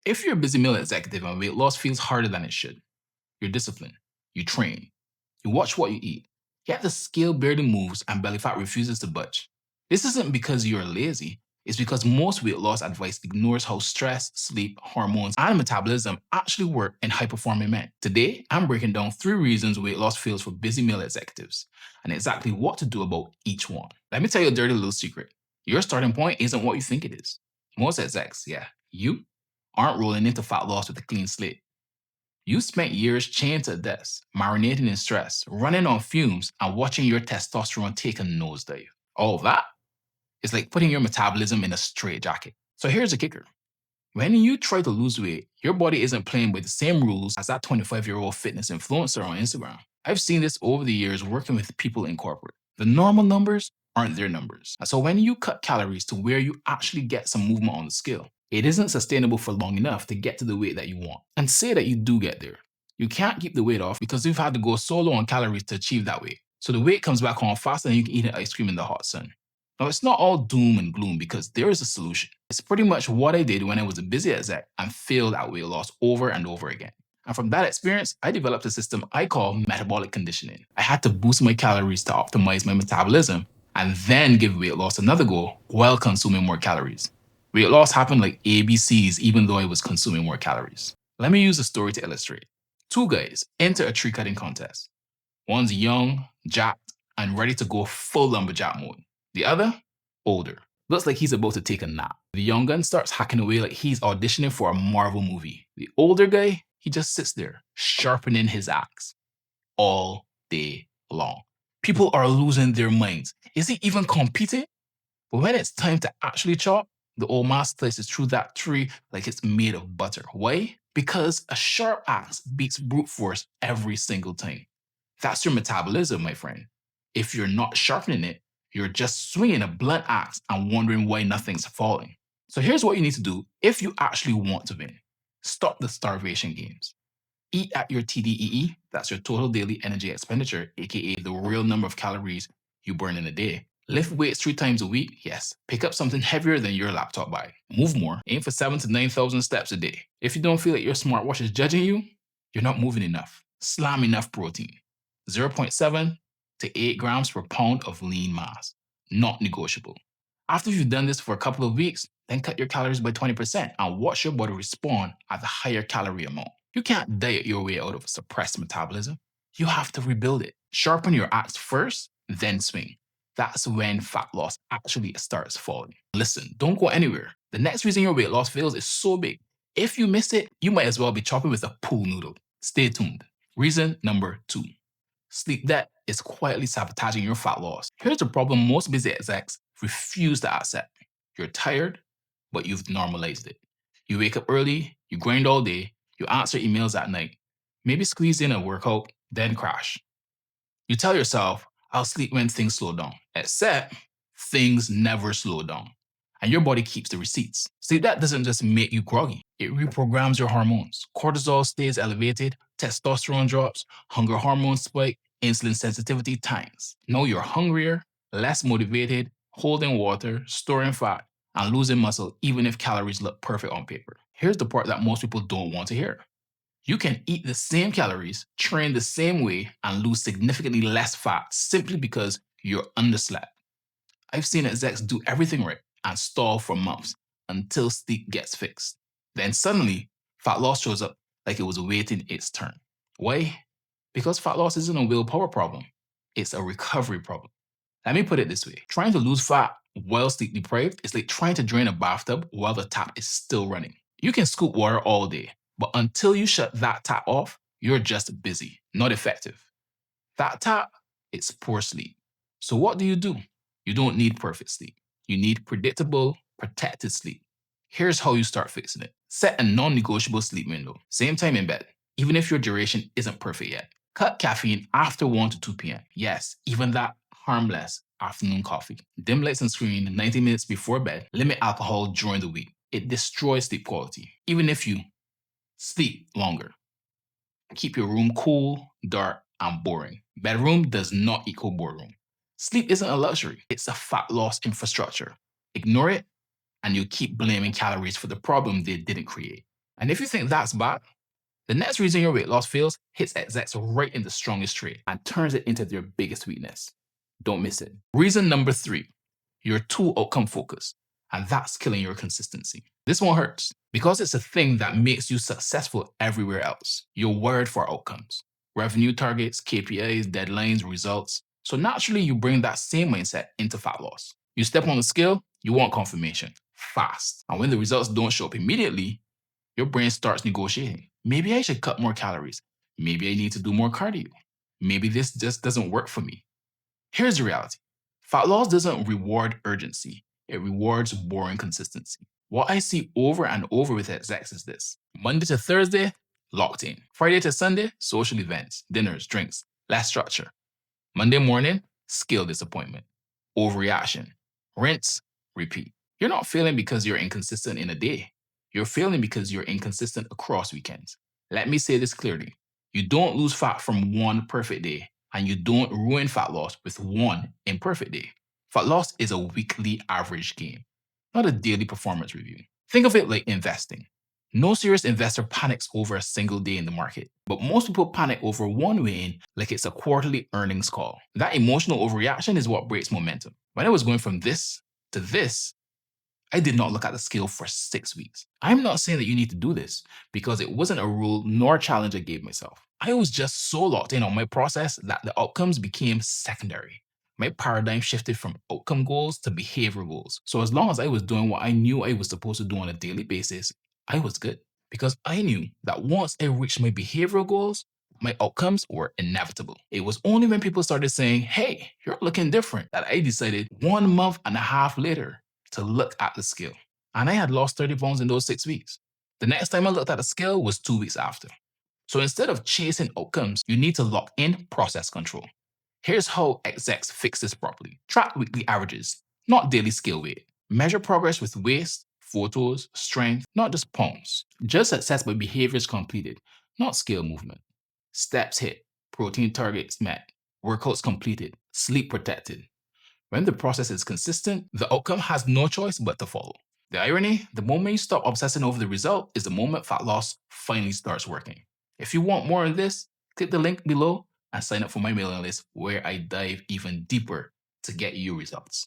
If you're a busy meal executive and weight loss feels harder than it should, you're disciplined, you train, you watch what you eat, yet the scale barely moves and belly fat refuses to budge. This isn't because you're lazy, it's because most weight loss advice ignores how stress, sleep, hormones, and metabolism actually work in high performing men. Today, I'm breaking down 3 reasons weight loss fails for busy meal executives and exactly what to do about each one. Let me tell you a dirty little secret. Your starting point isn't what you think it is. Most execs, you aren't rolling into fat loss with a clean slate. You spent years chained to a desk, marinating in stress, running on fumes, and watching your testosterone take a nosedive. All that is like putting your metabolism in a straitjacket. So here's the kicker. When you try to lose weight, your body isn't playing by the same rules as that 25-year-old fitness influencer on Instagram. I've seen this over the years working with people in corporate. The normal numbers aren't their numbers. And so when you cut calories to where you actually get some movement on the scale, it isn't sustainable for long enough to get to the weight that you want. And say that you do get there. You can't keep the weight off because you've had to go so low on calories to achieve that weight. So the weight comes back on faster than you can eat an ice cream in the hot sun. Now, it's not all doom and gloom because there is a solution. It's pretty much what I did when I was a busy exec and failed at weight loss over and over again. And from that experience, I developed a system I call metabolic conditioning. I had to boost my calories to optimize my metabolism and then give weight loss another go while consuming more calories. Weight loss happened like ABCs even though I was consuming more calories. Let me use a story to illustrate. 2 guys enter a tree cutting contest. One's young, jacked, and ready to go full lumberjack mode. The other, older. Looks like he's about to take a nap. The young gun starts hacking away like he's auditioning for a Marvel movie. The older guy, he just sits there, sharpening his axe all day long. People are losing their minds. Is he even competing? But when it's time to actually chop, the old man slices through that tree like it's made of butter. Why? Because a sharp axe beats brute force every single time. That's your metabolism, my friend. If you're not sharpening it, you're just swinging a blunt axe and wondering why nothing's falling. So here's what you need to do if you actually want to win. Stop the starvation games. Eat at your TDEE, that's your total daily energy expenditure, aka the real number of calories you burn in a day. Lift weights 3 times a week, yes. Pick up something heavier than your laptop bag. Move more, aim for 7,000 to 9,000 steps a day. If you don't feel like your smartwatch is judging you, you're not moving enough. Slam enough protein. 0.7 to 8 grams per pound of lean mass. Not negotiable. After you've done this for a couple of weeks, then cut your calories by 20% and watch your body respond at the higher calorie amount. You can't diet your way out of a suppressed metabolism. You have to rebuild it. Sharpen your axe first, then swing. That's when fat loss actually starts falling. Listen, don't go anywhere. The next reason your weight loss fails is so big. If you miss it, you might as well be chopping with a pool noodle. Stay tuned. Reason number 2. Sleep debt is quietly sabotaging your fat loss. Here's the problem most busy execs refuse to accept. You're tired, but you've normalized it. You wake up early, you grind all day, you answer emails at night, maybe squeeze in a workout, then crash. You tell yourself, I'll sleep when things slow down, except things never slow down. And your body keeps the receipts. Sleep debt doesn't just make you groggy, it reprograms your hormones. Cortisol stays elevated, testosterone drops, hunger hormones spike, insulin sensitivity tanks. Now you're hungrier, less motivated, holding water, storing fat, and losing muscle even if calories look perfect on paper. Here's the part that most people don't want to hear. You can eat the same calories, train the same way, and lose significantly less fat simply because you're underslept. I've seen execs do everything right and stall for months until sleep gets fixed. Then suddenly, fat loss shows up like it was waiting its turn. Why? Because fat loss isn't a willpower problem, it's a recovery problem. Let me put it this way. Trying to lose fat while sleep deprived is like trying to drain a bathtub while the tap is still running. You can scoop water all day, but until you shut that tap off, you're just busy, not effective. That tap, it's poor sleep. So what do? You don't need perfect sleep. You need predictable, protected sleep. Here's how you start fixing it. Set a non-negotiable sleep window. Same time in bed, even if your duration isn't perfect yet. Cut caffeine after 1 to 2 p.m. Yes, even that harmless afternoon coffee. Dim lights and screen 90 minutes before bed. Limit alcohol during the week. It destroys sleep quality, even if you sleep longer. Keep your room cool, dark, and boring. Bedroom does not equal boardroom. Sleep isn't a luxury, it's a fat loss infrastructure. Ignore it, and you keep blaming calories for the problem they didn't create. And if you think that's bad, the next reason your weight loss fails hits execs right in the strongest trait and turns it into their biggest weakness. Don't miss it. Reason number 3, you're too outcome focused, and that's killing your consistency. This one hurts because it's a thing that makes you successful everywhere else. You're wired for outcomes, revenue targets, KPIs, deadlines, results. So naturally, you bring that same mindset into fat loss. You step on the scale, you want confirmation fast. And when the results don't show up immediately, your brain starts negotiating. Maybe I should cut more calories. Maybe I need to do more cardio. Maybe this just doesn't work for me. Here's the reality. Fat loss doesn't reward urgency. It rewards boring consistency. What I see over and over with execs is this. Monday to Thursday, locked in. Friday to Sunday, social events, dinners, drinks, less structure. Monday morning, scale disappointment. Overreaction. Rinse, repeat. You're not failing because you're inconsistent in a day. You're failing because you're inconsistent across weekends. Let me say this clearly. You don't lose fat from one perfect day, and you don't ruin fat loss with one imperfect day. Fat loss is a weekly average game, not a daily performance review. Think of it like investing. No serious investor panics over a single day in the market, but most people panic over one weigh-in like it's a quarterly earnings call. That emotional overreaction is what breaks momentum. When I was going from this to this, I did not look at the scale for 6 weeks. I'm not saying that you need to do this because it wasn't a rule nor challenge I gave myself. I was just so locked in on my process that the outcomes became secondary. My paradigm shifted from outcome goals to behavioral goals. So as long as I was doing what I knew I was supposed to do on a daily basis, I was good. Because I knew that once I reached my behavioral goals, my outcomes were inevitable. It was only when people started saying, hey, you're looking different, that I decided 1.5 months later to look at the scale. And I had lost 30 pounds in those 6 weeks. The next time I looked at the scale was 2 weeks after. So instead of chasing outcomes, you need to lock in process control. Here's how execs fix this properly. Track weekly averages, not daily scale weight. Measure progress with waist, photos, strength, not just pounds. Just success by behaviors completed, not scale movement. Steps hit, protein targets met, workouts completed, sleep protected. When the process is consistent, the outcome has no choice but to follow. The irony, the moment you stop obsessing over the result is the moment fat loss finally starts working. If you want more on this, click the link below and sign up for my mailing list where I dive even deeper to get you results.